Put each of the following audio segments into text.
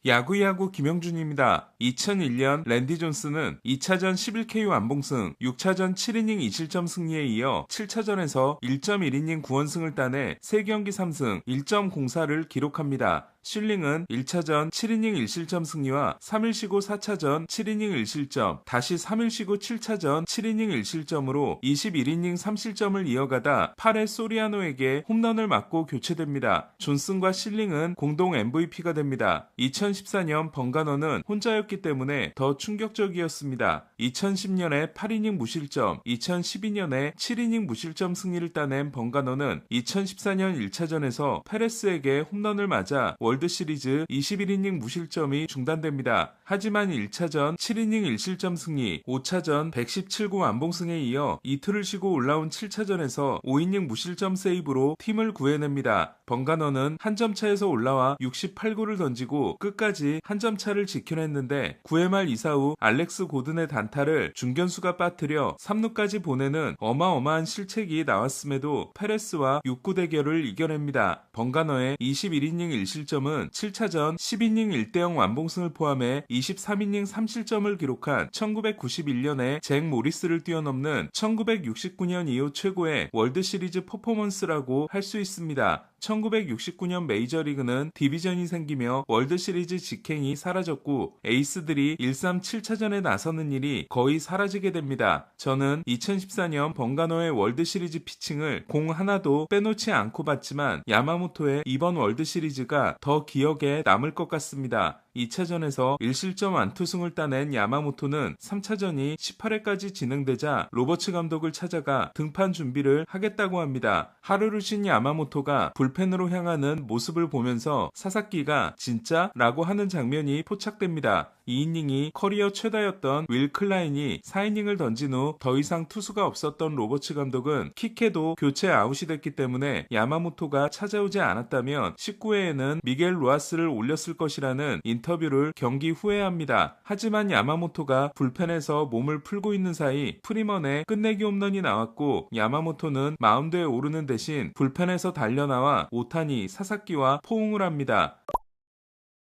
야구야구 김영준입니다. 2001년 랜디 존스는 2차전 11KO 완봉승, 6차전 7이닝 2실점 승리에 이어 7차전에서 1.1이닝 9원승을 따내 3경기 3승 1.04를 기록합니다. 슐링은 1차전 7이닝 1실점 승리와 3일 쉬고 4차전 7이닝 1실점, 다시 3일 쉬고 7차전 7이닝 1실점으로 21이닝 3실점을 이어가다 8회 소리아노에게 홈런을 맞고 교체됩니다. 존슨과 슐링은 공동 MVP가 됩니다. 2014년 번가너는 혼자였기 때문에 더 충격적이었습니다. 2010년에 8이닝 무실점, 2012년에 7이닝 무실점 승리를 따낸 번가너는 2014년 1차전에서 페레스에게 홈런을 맞아 월드시리즈 21이닝 무실점이 중단됩니다. 하지만 1차전 7이닝 1실점 승리, 5차전 117구 완봉승에 이어 이틀을 쉬고 올라온 7차전에서 5이닝 무실점 세이브로 팀을 구해냅니다. 번가너는 한 점 차에서 올라와 68구를 던지고 끝까지 한 점 차를 지켜냈는데 9회 말 이사 후 알렉스 고든의 단타를 중견수가 빠뜨려 3루까지 보내는 어마어마한 실책이 나왔음에도 페레스와 6구 대결을 이겨냅니다. 번가너의 21이닝 1실점은 7차전 10이닝 1대0 완봉승을 포함해 23이닝 3실점을 기록한 1991년에 잭 모리스를 뛰어넘는 1969년 이후 최고의 월드시리즈 퍼포먼스라고 할 수 있습니다. 1969년 메이저리그는 디비전이 생기며 월드시리즈 직행이 사라졌고 에이스들이 1-3 7차전에 나서는 일이 거의 사라지게 됩니다. 저는 2014년 번가너의 월드시리즈 피칭을 공 하나도 빼놓지 않고 봤지만 야마모토의 이번 월드시리즈가 더 기억에 남을 것 같습니다. 2차전에서 1실점 1투승을 따낸 야마모토는 3차전이 18회까지 진행되자 로버츠 감독을 찾아가 등판 준비를 하겠다고 합니다. 하루를 쉰 야마모토가 불펜으로 향하는 모습을 보면서 사사키가 진짜? 라고 하는 장면이 포착됩니다. 2이닝이 커리어 최다였던 윌 클라인이 4이닝을 던진 후 더 이상 투수가 없었던 로버츠 감독은 킥해도 교체 아웃이 됐기 때문에 야마모토가 찾아오지 않았다면 19회에는 미겔 로하스를 올렸을 것이라는 인터뷰를 경기 후에 합니다. 하지만 야마모토가 불펜에서 몸을 풀고 있는 사이 프리먼의 끝내기 홈런이 나왔고 야마모토는 마운드에 오르는 대신 불펜에서 달려나와 오타니, 사사키와 포옹을 합니다.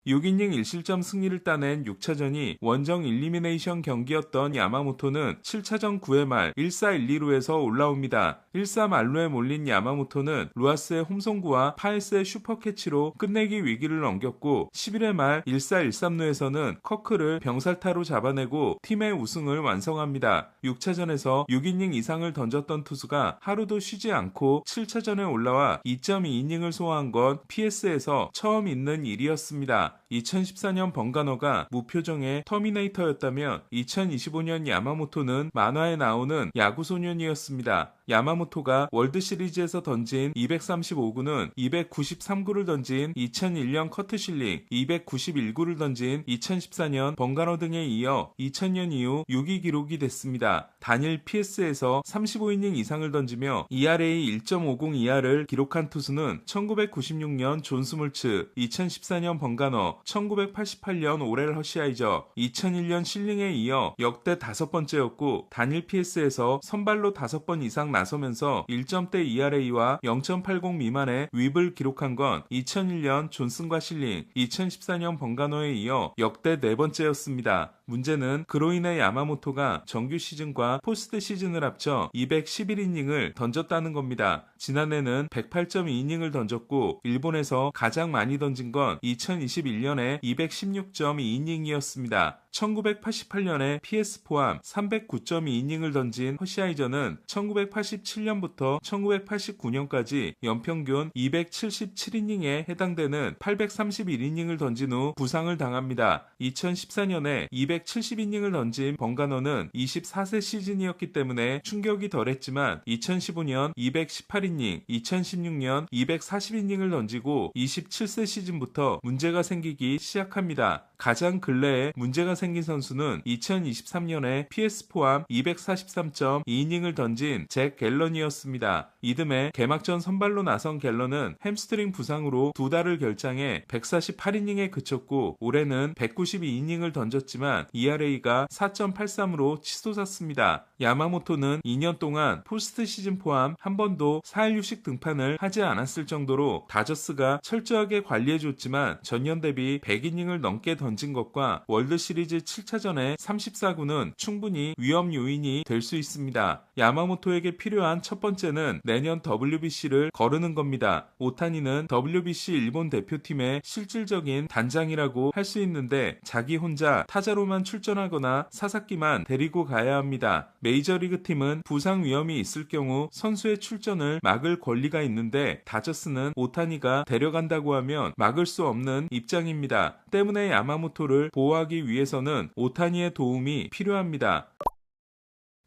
6이닝 1실점 승리를 따낸 6차전이 원정 일리미네이션 경기였던 야마모토는 7차전 9회 말 1사 1-2루에서 올라옵니다. 1사 만루에 몰린 야마모토는 루아스의 홈송구와 파이스의 슈퍼캐치로 끝내기 위기를 넘겼고 11회 말 1사 1-3루에서는 커크를 병살타로 잡아내고 팀의 우승을 완성합니다. 6차전에서 6이닝 이상을 던졌던 투수가 하루도 쉬지 않고 7차전에 올라와 2.2이닝을 소화한 건 PS에서 처음 있는 일이었습니다. 2014년 번가너가 무표정의 터미네이터였다면 2025년 야마모토는 만화에 나오는 야구소년이었습니다. 야마모토가 월드시리즈에서 던진 235구는 293구를 던진 2001년 커트 실링, 291구를 던진 2014년 번가너 등에 이어 2000년 이후 6위 기록이 됐습니다. 단일 PS에서 35이닝 이상을 던지며 ERA 1.50 이하를 기록한 투수는 1996년 존 스몰츠, 2014년 번가너, 1988년 오렐 허시아이저, 2001년 실링에 이어 역대 5번째였고 단일 PS에서 선발로 5번 이상 나서면서 1점대 ERA와 0.80 미만의 윕을 기록한 건 2001년 존슨과 실링, 2014년 번가너에 이어 역대 4번째였습니다. 문제는 그로 인해 야마모토가 정규 시즌과 포스트 시즌을 합쳐 211이닝을 던졌다는 겁니다. 지난해는 108.2이닝을 던졌고 일본에서 가장 많이 던진 건 2021년에 216.2이닝이었습니다. 1988년에 PS 포함 309.2이닝을 던진 허시아이저는 1987년부터 1989년까지 연평균 277이닝에 해당되는 831이닝을 던진 후 부상을 당합니다. 2014년에 270이닝을 던진 번가너는 24세 시즌이었기 때문에 충격이 덜했지만 2015년 218이닝, 2016년 240이닝을 던지고 27세 시즌부터 문제가 생기기 시작합니다. 가장 근래에 문제가 생긴 선수는 2023년에 PS 포함 243.2이닝을 던진 잭 갤런이었습니다. 이듬해 개막전 선발로 나선 갤런은 햄스트링 부상으로 2달을 결장해 148이닝에 그쳤고 올해는 192이닝을 던졌지만 ERA가 4.83으로 치솟았습니다. 야마모토는 2년 동안 포스트 시즌 포함 한 번도 4일 휴식 등판을 하지 않았을 정도로 다저스가 철저하게 관리해줬지만 전년 대비 100이닝을 넘게 던진 것과 월드시리즈 7차전의 34구는 충분히 위험 요인이 될 수 있습니다. 야마모토에게 필요한 첫 번째는 내년 WBC를 거르는 겁니다. 오타니는 WBC 일본 대표팀의 실질적인 단장이라고 할 수 있는데 자기 혼자 타자로만 출전하거나 사사키만 데리고 가야 합니다. 메이저리그 팀은 부상 위험이 있을 경우 선수의 출전을 막을 권리가 있는데 다저스는 오타니가 데려간다고 하면 막을 수 없는 입장입니다. 때문에 야마모토를 보호하기 위해서는 오타니의 도움이 필요합니다.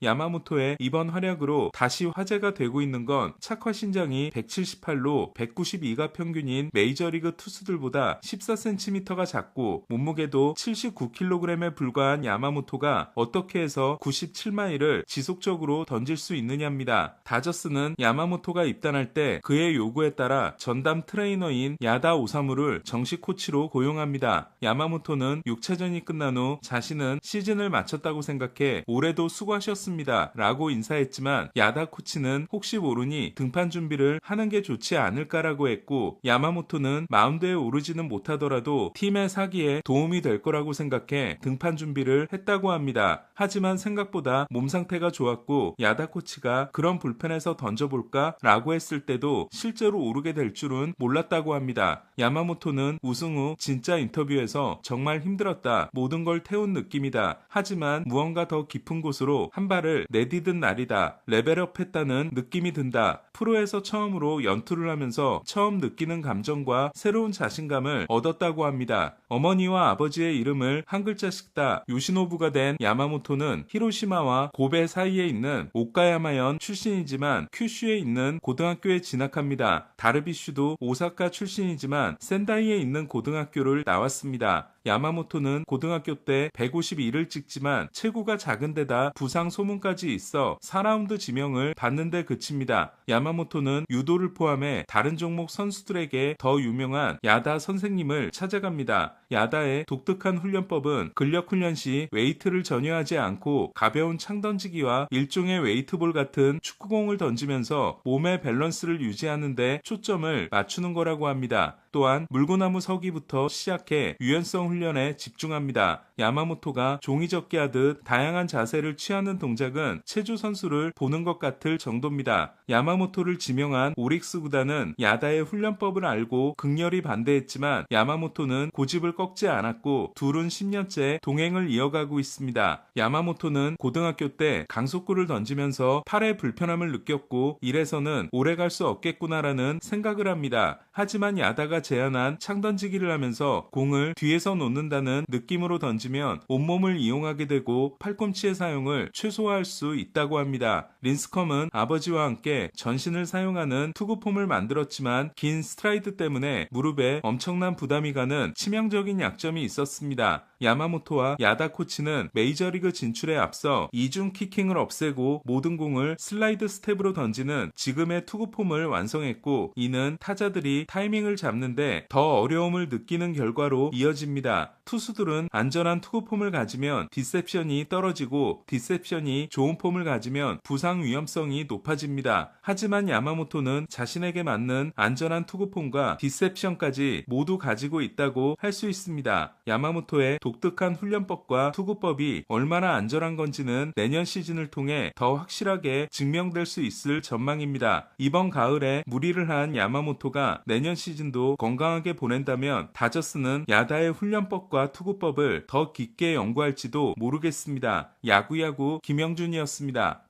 야마모토의 이번 활약으로 다시 화제가 되고 있는 건 착화 신장이 178로 192가 평균인 메이저리그 투수들보다 14cm가 작고 몸무게도 79kg에 불과한 야마모토가 어떻게 해서 97마일을 지속적으로 던질 수 있느냐입니다. 다저스는 야마모토가 입단할 때 그의 요구에 따라 전담 트레이너인 야다 오사무를 정식 코치로 고용합니다. 야마모토는 6차전이 끝난 후 자신은 시즌을 마쳤다고 생각해 올해도 수고하셨습니다. 라고 인사했지만 야다 코치는 혹시 모르니 등판 준비를 하는 게 좋지 않을까라고 했고 야마모토는 마운드에 오르지는 못하더라도 팀의 사기에 도움이 될 거라고 생각해 등판 준비를 했다고 합니다. 하지만 생각보다 몸 상태가 좋았고 야다 코치가 그런 불펜에서 던져볼까? 라고 했을 때도 실제로 오르게 될 줄은 몰랐다고 합니다. 야마모토는 우승 후 진짜 인터뷰에서 정말 힘들었다. 모든 걸 태운 느낌이다. 하지만 무언가 더 깊은 곳으로 한 발을 내디딘 날이다. 레벨업 했다는 느낌이 든다. 프로에서 처음으로 연투를 하면서 처음 느끼는 감정과 새로운 자신감을 얻었다고 합니다. 어머니와 아버지의 이름을 한 글자씩 다 요시노부가 된 야마모토는 히로시마와 고베 사이에 있는 오카야마현 출신이지만 큐슈에 있는 고등학교에 진학합니다. 다르비슈도 오사카 출신이지만 센다이에 있는 고등학교를 나왔습니다. 야마모토는 고등학교 때 152를 찍지만 체구가 작은 데다 부상 소문까지 있어 4라운드 지명을 받는데 그칩니다. 야마모토는 유도를 포함해 다른 종목 선수들에게 더 유명한 야다 선생님을 찾아갑니다. 야다의 독특한 훈련법은 근력 훈련 시 웨이트를 전혀 하지 않고 가벼운 창 던지기와 일종의 웨이트볼 같은 축구공을 던지면서 몸의 밸런스를 유지하는 데 초점을 맞추는 거라고 합니다. 또한 물구나무 서기부터 시작해 유연성 훈련에 집중합니다. 야마모토가 종이접기 하듯 다양한 자세를 취하는 동작은 체조 선수를 보는 것 같을 정도입니다. 야마모토를 지명한 오릭스 구단은 야다의 훈련법을 알고 극렬히 반대했지만 야마모토는 고집을 꺾지 않았고 둘은 10년째 동행을 이어가고 있습니다. 야마모토는 고등학교 때 강속구를 던지면서 팔에 불편함을 느꼈고 이래서는 오래 갈 수 없겠구나라는 생각을 합니다. 하지만 야다가 제안한 창 던지기를 하면서 공을 뒤에서 놓는다는 느낌으로 던지면 온몸을 이용하게 되고 팔꿈치의 사용을 최소화할 수 있다고 합니다. 린스컴은 아버지와 함께 전신을 사용하는 투구폼을 만들었지만 긴 스트라이드 때문에 무릎에 엄청난 부담이 가는 치명적인 약점이 있었습니다. 야마모토와 야다 코치는 메이저리그 진출에 앞서 이중 키킹을 없애고 모든 공을 슬라이드 스텝으로 던지는 지금의 투구폼을 완성했고 이는 타자들이 타이밍을 잡는데 더 어려움을 느끼는 결과로 이어집니다. 투수들은 안전한 투구폼을 가지면 디셉션이 떨어지고 디셉션이 좋은 폼을 가지면 부상 위험성이 높아집니다. 하지만 야마모토는 자신에게 맞는 안전한 투구폼과 디셉션까지 모두 가지고 있다고 할 수 있습니다. 야마모토의 독특한 훈련법과 투구법이 얼마나 안전한 건지는 내년 시즌을 통해 더 확실하게 증명될 수 있을 전망입니다. 이번 가을에 무리를 한 야마모토가 내년 시즌도 건강하게 보낸다면 다저스는 야다의 훈련법과 투구법을 더 깊게 연구할지도 모르겠습니다. 야구야구 김영준이었습니다.